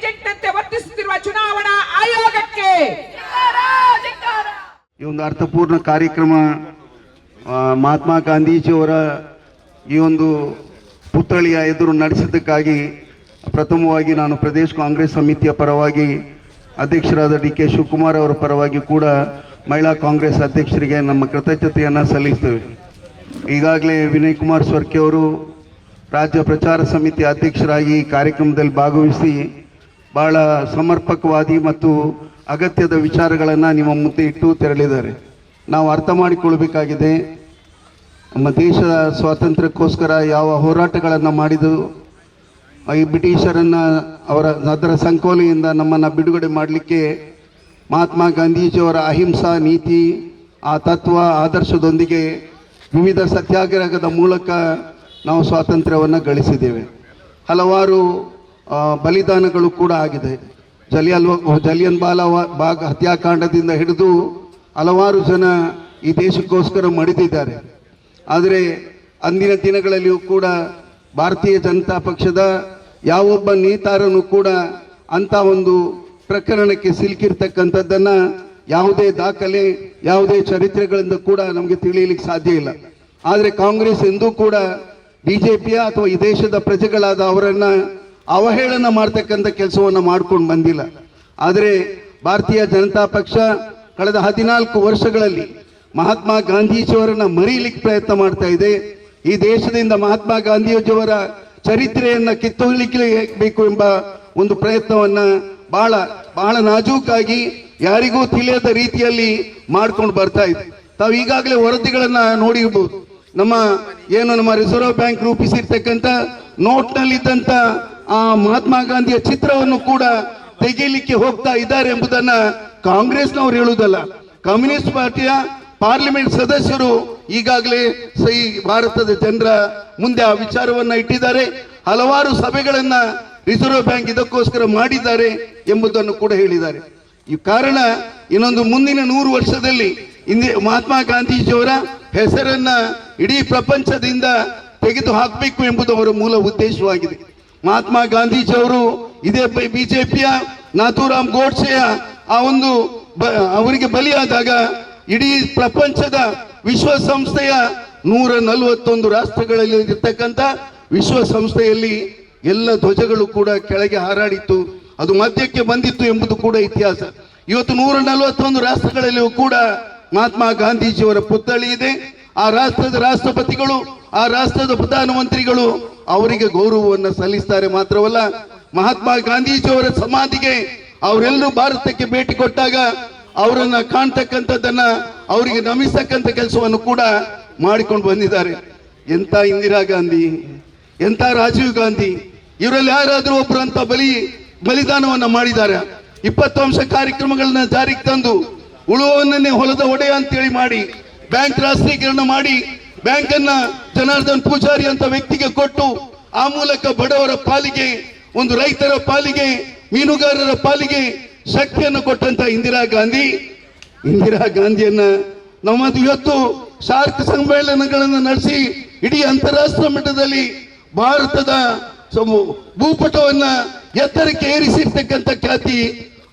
ಕೆಟ್ಟಂತೆ ವರ್ತಿಸುತ್ತಿರುವ ಚುನಾವಣಾ ಆಯೋಗಕ್ಕೆ ಈ ಒಂದು ಅರ್ಥಪೂರ್ಣ ಕಾರ್ಯಕ್ರಮ ಮಹಾತ್ಮ ಗಾಂಧೀಜಿಯವರ ಈ ಒಂದು ಪುತ್ಥಳಿಯ ಎದುರು ನಡೆಸಿದ್ದಕ್ಕಾಗಿ ಪ್ರಥಮವಾಗಿ ನಾನು ಪ್ರದೇಶ ಕಾಂಗ್ರೆಸ್ ಸಮಿತಿಯ ಪರವಾಗಿ ಅಧ್ಯಕ್ಷರಾದ ಡಿ.ಕೆ. ಶಿವಕುಮಾರ್ ಅವರ ಪರವಾಗಿ ಕೂಡ ಮಹಿಳಾ ಕಾಂಗ್ರೆಸ್ ಅಧ್ಯಕ್ಷರಿಗೆ ನಮ್ಮ ಕೃತಜ್ಞತೆಯನ್ನು ಸಲ್ಲಿಸ್ತೇವೆ. ಈಗಾಗಲೇ ವಿನಯ್ ಕುಮಾರ್ ಸ್ವರ್ಕೆ ಅವರು ರಾಜ್ಯ ಪ್ರಚಾರ ಸಮಿತಿ ಅಧ್ಯಕ್ಷರಾಗಿ ಕಾರ್ಯಕ್ರಮದಲ್ಲಿ ಭಾಗವಹಿಸಿ ಬಹಳ ಸಮರ್ಪಕವಾದಿ ಮತ್ತು ಅಗತ್ಯದ ವಿಚಾರಗಳನ್ನು ನಿಮ್ಮ ಮುಂದೆ ಇಟ್ಟು ತೆರಳಿದ್ದಾರೆ. ನಾವು ಅರ್ಥ ಮಾಡಿಕೊಳ್ಬೇಕಾಗಿದೆ, ನಮ್ಮ ದೇಶದ ಸ್ವಾತಂತ್ರ್ಯಕ್ಕೋಸ್ಕರ ಯಾವ ಹೋರಾಟಗಳನ್ನು ಮಾಡಿದ್ದು, ಈ ಬ್ರಿಟಿಷರನ್ನು ಅದರ ಸಂಕೋಲೆಯಿಂದ ನಮ್ಮನ್ನು ಬಿಡುಗಡೆ ಮಾಡಲಿಕ್ಕೆ ಮಹಾತ್ಮ ಗಾಂಧೀಜಿಯವರ ಅಹಿಂಸಾ ನೀತಿ, ಆ ತತ್ವ ಆದರ್ಶದೊಂದಿಗೆ ವಿವಿಧ ಸತ್ಯಾಗ್ರಹದ ಮೂಲಕ ನಾವು ಸ್ವಾತಂತ್ರ್ಯವನ್ನು ಗಳಿಸಿದ್ದೇವೆ. ಹಲವಾರು ಬಲಿದಾನಗಳು ಕೂಡ ಆಗಿದೆ. ಜಲಿಯನ್ ಬಾಗ್ ಹತ್ಯಾಕಾಂಡದಿಂದ ಹಿಡಿದು ಹಲವಾರು ಜನ ಈ ದೇಶಕ್ಕೋಸ್ಕರ ಮಡಿದಿದ್ದಾರೆ. ಆದರೆ ಅಂದಿನ ದಿನಗಳಲ್ಲಿಯೂ ಕೂಡ ಭಾರತೀಯ ಜನತಾ ಪಕ್ಷದ ಯಾವೊಬ್ಬ ನೇತಾರನು ಕೂಡ ಅಂಥ ಒಂದು ಪ್ರಕರಣಕ್ಕೆ ಸಿಲುಕಿರ್ತಕ್ಕಂಥದ್ದನ್ನು ಯಾವುದೇ ದಾಖಲೆ, ಯಾವುದೇ ಚರಿತ್ರೆಗಳಿಂದ ಕೂಡ ನಮಗೆ ತಿಳಿಯಲಿಕ್ಕೆ ಸಾಧ್ಯ ಇಲ್ಲ. ಆದರೆ ಕಾಂಗ್ರೆಸ್ ಎಂದೂ ಕೂಡ ಬಿಜೆಪಿಯ ಅಥವಾ ಈ ದೇಶದ ಪ್ರಜೆಗಳಾದ ಅವರನ್ನು ಅವಹೇಳನ ಮಾಡ್ತಕ್ಕಂಥ ಕೆಲಸವನ್ನು ಮಾಡ್ಕೊಂಡು ಬಂದಿಲ್ಲ. ಆದರೆ ಭಾರತೀಯ ಜನತಾ ಪಕ್ಷ ಕಳೆದ 14 ವರ್ಷಗಳಲ್ಲಿ ಮಹಾತ್ಮ ಗಾಂಧೀಜಿಯವರನ್ನು ಮರೀಲಿಕ್ಕೆ ಪ್ರಯತ್ನ ಮಾಡ್ತಾ ಇದೆ. ಈ ದೇಶದಿಂದ ಮಹಾತ್ಮ ಗಾಂಧೀಜಿಯವರ ಚರಿತ್ರೆಯನ್ನು ಕಿತ್ತೊಯ್ಯಲಿಕ್ಕೆ ಬೇಕು ಎಂಬ ಒಂದು ಪ್ರಯತ್ನವನ್ನು ಬಹಳ ನಾಜೂಕಾಗಿ ಯಾರಿಗೂ ತಿಳಿಯದ ರೀತಿಯಲ್ಲಿ ಮಾಡ್ಕೊಂಡು ಬರ್ತಾ ಇದೆ. ತಾವು ಈಗಾಗಲೇ ವರದಿಗಳನ್ನು ನೋಡಿರ್ಬೋದು. ನಮ್ಮ ರಿಸರ್ವ್ ಬ್ಯಾಂಕ್ ರೂಪಿಸಿರ್ತಕ್ಕಂಥ ನೋಟ್ನಲ್ಲಿದ್ದಂಥ ಆ ಮಹಾತ್ಮ ಗಾಂಧಿಯ ಚಿತ್ರವನ್ನು ಕೂಡ ತೆಗೆಯಲಿಕ್ಕೆ ಹೋಗ್ತಾ ಇದ್ದಾರೆ ಎಂಬುದನ್ನ ಕಾಂಗ್ರೆಸ್ನವರು ಹೇಳುವುದಲ್ಲ, ಕಮ್ಯುನಿಸ್ಟ್ ಪಾರ್ಟಿಯ ಪಾರ್ಲಿಮೆಂಟ್ ಸದಸ್ಯರು ಈಗಾಗಲೇ ಭಾರತದ ಜನರ ಮುಂದೆ ಆ ವಿಚಾರವನ್ನ ಇಟ್ಟಿದ್ದಾರೆ. ಹಲವಾರು ಸಭೆಗಳನ್ನ ರಿಸರ್ವ್ ಬ್ಯಾಂಕ್ ಇದಕ್ಕೋಸ್ಕರ ಮಾಡಿದ್ದಾರೆ ಎಂಬುದನ್ನು ಕೂಡ ಹೇಳಿದ್ದಾರೆ. ಈ ಕಾರಣ ಇನ್ನೊಂದು ಮುಂದಿನ 100 ವರ್ಷದಲ್ಲಿ ಮಹಾತ್ಮ ಗಾಂಧೀಜಿಯವರ ಹೆಸರನ್ನ ಇಡೀ ಪ್ರಪಂಚದಿಂದ ತೆಗೆದು ಹಾಕಬೇಕು ಎಂಬುದು ಅವರ ಮೂಲ ಉದ್ದೇಶವಾಗಿದೆ. ಮಹಾತ್ಮ ಗಾಂಧೀಜಿಯವರು ಇದೇ ಬಿಜೆಪಿಯ ನಾಥೂರಾಮ್ ಗೋಡ್ಸೆಯ ಅವರಿಗೆ ಬಲಿಯಾದಾಗ ಇಡೀ ಪ್ರಪಂಚದ ವಿಶ್ವಸಂಸ್ಥೆಯ 141 ರಾಷ್ಟ್ರಗಳಲ್ಲಿ ಇರತಕ್ಕಂಥ ವಿಶ್ವಸಂಸ್ಥೆಯಲ್ಲಿ ಎಲ್ಲ ಧ್ವಜಗಳು ಕೂಡ ಕೆಳಗೆ ಹಾರಾಡಿತ್ತು, ಅದು ಮಧ್ಯಕ್ಕೆ ಬಂದಿತ್ತು ಎಂಬುದು ಕೂಡ ಇತಿಹಾಸ. ಇವತ್ತು 141 ರಾಷ್ಟ್ರಗಳಲ್ಲಿಯೂ ಕೂಡ ಮಹಾತ್ಮ ಗಾಂಧೀಜಿಯವರ ಪುತ್ಥಳಿ ಇದೆ. ಆ ರಾಷ್ಟ್ರದ ರಾಷ್ಟ್ರಪತಿಗಳು, ಆ ರಾಷ್ಟ್ರದ ಪ್ರಧಾನಮಂತ್ರಿಗಳು ಅವರಿಗೆ ಗೌರವವನ್ನು ಸಲ್ಲಿಸ್ತಾರೆ. ಮಾತ್ರವಲ್ಲ, ಮಹಾತ್ಮ ಗಾಂಧೀಜಿಯವರ ಸಮಾಧಿಗೆ ಅವರೆಲ್ಲರೂ ಭಾರತಕ್ಕೆ ಭೇಟಿ ಕೊಟ್ಟಾಗ ಅವರನ್ನ ಕಾಣ್ತಕ್ಕಂಥದ್ದನ್ನ, ಅವರಿಗೆ ನಮಿಸ್ತಕ್ಕಂಥ ಕೆಲಸವನ್ನು ಕೂಡ ಮಾಡಿಕೊಂಡು ಬಂದಿದ್ದಾರೆ. ಎಂತ ಇಂದಿರಾ ಗಾಂಧಿ, ಎಂತ ರಾಜೀವ್ ಗಾಂಧಿ, ಇವರಲ್ಲಿ ಯಾರಾದರೂ ಒಬ್ರು ಅಂತ ಬಲಿದಾನವನ್ನ ಮಾಡಿದ್ದಾರೆ. 20 ಅಂಶ ಕಾರ್ಯಕ್ರಮಗಳನ್ನ ಜಾರಿಗೆ ತಂದು ಉಳುವವನ್ನೇ ಹೊಲದ ಒಡೆಯ ಅಂತೇಳಿ ಮಾಡಿ, ಬ್ಯಾಂಕ್ ರಾಷ್ಟ್ರೀಕರಣ ಮಾಡಿ, ಬ್ಯಾಂಕ್ ಅನ್ನ ಜನಾರ್ದನ್ ಪೂಜಾರಿ ಅಂತ ವ್ಯಕ್ತಿಗೆ ಕೊಟ್ಟು, ಆ ಮೂಲಕ ಬಡವರ ಪಾಲಿಗೆ, ಒಂದು ರೈತರ ಪಾಲಿಗೆ, ಮೀನುಗಾರರ ಪಾಲಿಗೆ ಶಕ್ತಿಯನ್ನು ಕೊಟ್ಟಂತ ಇಂದಿರಾ ಗಾಂಧಿಯನ್ನ ನಮ್ಮದು ಇವತ್ತು ಶಾರ್ಕ್ ಸಮ್ಮೇಳನಗಳನ್ನು ನಡೆಸಿ ಇಡೀ ಅಂತಾರಾಷ್ಟ್ರೀಯ ಮಟ್ಟದಲ್ಲಿ ಭಾರತದ ಭೂಪಟವನ್ನ ಎತ್ತರಕ್ಕೆ ಏರಿಸಿರ್ತಕ್ಕಂಥ ಖ್ಯಾತಿ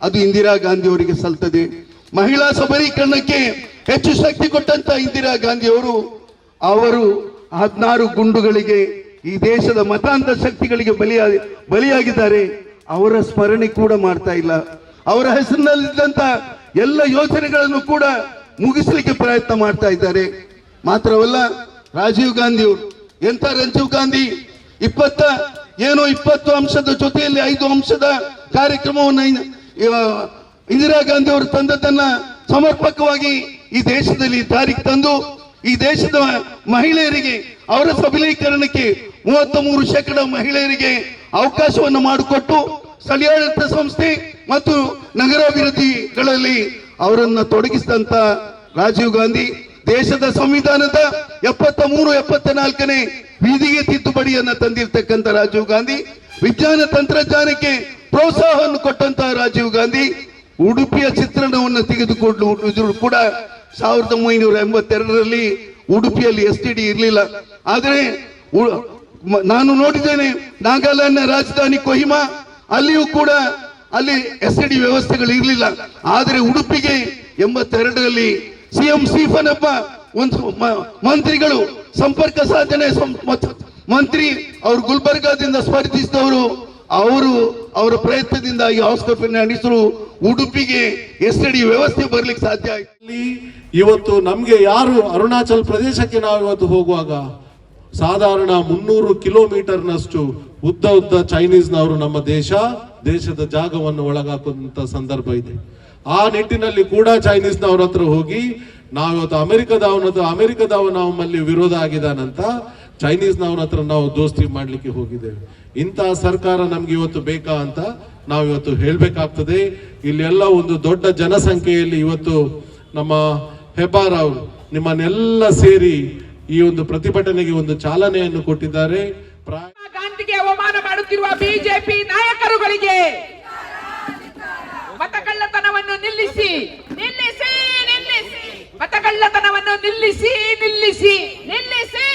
ಅದು ಇಂದಿರಾ ಗಾಂಧಿ ಅವರಿಗೆ ಸಲ್ತದೆ. ಮಹಿಳಾ ಸಬಲೀಕರಣಕ್ಕೆ ಹೆಚ್ಚು ಶಕ್ತಿ ಕೊಟ್ಟಂತ ಇಂದಿರಾ ಗಾಂಧಿ ಅವರು 16 ಗುಂಡುಗಳಿಗೆ ಈ ದೇಶದ ಮತಾಂಧ ಶಕ್ತಿಗಳಿಗೆ ಬಲಿಯಾಗಿದ್ದಾರೆ. ಅವರ ಸ್ಮರಣೆ ಕೂಡ ಮಾಡ್ತಾ ಇಲ್ಲ. ಅವರ ಹೆಸರಿನಲ್ಲಿದ್ದಂತ ಎಲ್ಲ ಯೋಜನೆಗಳನ್ನು ಕೂಡ ಮುಗಿಸಲಿಕ್ಕೆ ಪ್ರಯತ್ನ ಮಾಡ್ತಾ ಇದ್ದಾರೆ. ಮಾತ್ರವಲ್ಲ, ರಾಜೀವ್ ಗಾಂಧಿ ಅವರು ಎಂತ ರಾಜೀವ್ ಗಾಂಧಿ 20 ಅಂಶದ ಜೊತೆಯಲ್ಲಿ 5 ಅಂಶದ ಕಾರ್ಯಕ್ರಮವನ್ನು ಇಂದಿರಾ ಗಾಂಧಿ ಅವರು ತಂದದ್ದನ್ನ ಸಮರ್ಪಕವಾಗಿ ಈ ದೇಶದಲ್ಲಿ ಜಾರಿಗೆ ತಂದು, ಈ ದೇಶದ ಮಹಿಳೆಯರಿಗೆ ಅವರ ಸಬಲೀಕರಣಕ್ಕೆ 33% ಮಹಿಳೆಯರಿಗೆ ಅವಕಾಶವನ್ನು ಮಾಡಿಕೊಟ್ಟು, ಸ್ಥಳೀಯಾಡಳಿತ ಸಂಸ್ಥೆ ಮತ್ತು ನಗರಾಭಿವೃದ್ಧಿಗಳಲ್ಲಿ ಅವರನ್ನು ತೊಡಗಿಸಿದಂತ ರಾಜೀವ್ ಗಾಂಧಿ, ದೇಶದ ಸಂವಿಧಾನದ 73-74ನೇ ವಿಧಿಗೆ ತಿದ್ದುಪಡಿಯನ್ನು ತಂದಿರತಕ್ಕಂಥ ರಾಜೀವ್ ಗಾಂಧಿ, ವಿಜ್ಞಾನ ತಂತ್ರಜ್ಞಾನಕ್ಕೆ ಪ್ರೋತ್ಸಾಹವನ್ನು ಕೊಟ್ಟಂತಹ ರಾಜೀವ್ ಗಾಂಧಿ, ಉಡುಪಿಯ ಚಿತ್ರಣವನ್ನು ತೆಗೆದುಕೊಂಡು ಕೂಡ 1982ರಲ್ಲಿ ಉಡುಪಿಯಲ್ಲಿ STD ಇರಲಿಲ್ಲ. ಆದರೆ ನಾನು ನೋಡಿದ್ದೇನೆ, ನಾಗಾಲ್ಯಾಂಡ್ನ ರಾಜಧಾನಿ ಕೊಹಿಮಾ, ಅಲ್ಲಿಯೂ ಕೂಡ ಅಲ್ಲಿ SID ವ್ಯವಸ್ಥೆಗಳು ಇರಲಿಲ್ಲ. ಆದರೆ ಉಡುಪಿಗೆ 82ರಲ್ಲಿ CM ಸ್ಟೀಫನಪ್ಪ ಒಂದು ಮಂತ್ರಿಗಳು ಸಂಪರ್ಕ ಸಾಧನೆ ಮಂತ್ರಿ ಅವರು ಗುಲ್ಬರ್ಗಾದಿಂದ ಸ್ಪರ್ಧಿಸಿದವರು, ಅವರ ಪ್ರಯತ್ನದಿಂದ ಈ ಆಸ್ಕರ್ ಫರ್ನಾಂಡಿಸರು ಉಡುಪಿಗೆ SID ವ್ಯವಸ್ಥೆ ಬರ್ಲಿಕ್ಕೆ ಸಾಧ್ಯ ಆಯ್ತು. ಇವತ್ತು ನಮ್ಗೆ ಯಾರು ಅರುಣಾಚಲ್ ಪ್ರದೇಶಕ್ಕೆ ನಾವು ಇವತ್ತು ಹೋಗುವಾಗ ಸಾಧಾರಣ 300 ಕಿಲೋಮೀಟರ್ನಷ್ಟು ಉದ್ದ ಚೈನೀಸ್ನವರು ನಮ್ಮ ದೇಶದ ಜಾಗವನ್ನು ಒಳಗಾಕುವಂತ ಸಂದರ್ಭ ಇದೆ. ಆ ನಿಟ್ಟಿನಲ್ಲಿ ಕೂಡ ಚೈನೀಸ್ನವ್ರ ಹತ್ರ ಹೋಗಿ ನಾವಿವತ್ತು ಅಮೆರಿಕದವ ನಮ್ಮಲ್ಲಿ ವಿರೋಧ ಆಗಿದಾನಂತ ಚೈನೀಸ್ನವ್ರ ಹತ್ರ ನಾವು ದೋಸ್ತಿ ಮಾಡ್ಲಿಕ್ಕೆ ಹೋಗಿದ್ದೇವೆ. ಇಂತಹ ಸರ್ಕಾರ ನಮ್ಗೆ ಇವತ್ತು ಬೇಕಾ ಅಂತ ನಾವಿವತ್ತು ಹೇಳ್ಬೇಕಾಗ್ತದೆ. ಇಲ್ಲೆಲ್ಲ ಒಂದು ದೊಡ್ಡ ಜನಸಂಖ್ಯೆಯಲ್ಲಿ ಇವತ್ತು ನಮ್ಮ ಹೆಬ್ಬಾರಾವ್ ನಿಮ್ಮನ್ನೆಲ್ಲ ಸೇರಿ ಈ ಒಂದು ಪ್ರತಿಭಟನೆಗೆ ಒಂದು ಚಾಲನೆಯನ್ನು ಕೊಟ್ಟಿದ್ದಾರೆ. ಗಾಂಧಿಗೆ ಅವಮಾನ ಮಾಡುತ್ತಿರುವ ಬಿಜೆಪಿ ನಾಯಕರುಗಳಿಗೆ ಮತಕಳ್ಳತನವನ್ನು ನಿಲ್ಲಿಸಿ ನಿಲ್ಲಿಸಿ ನಿಲ್ಲಿಸಿ ಮತಕಳ್ಳತನವನ್ನು ನಿಲ್ಲಿಸಿ ನಿಲ್ಲಿಸಿ ನಿಲ್ಲಿಸಿ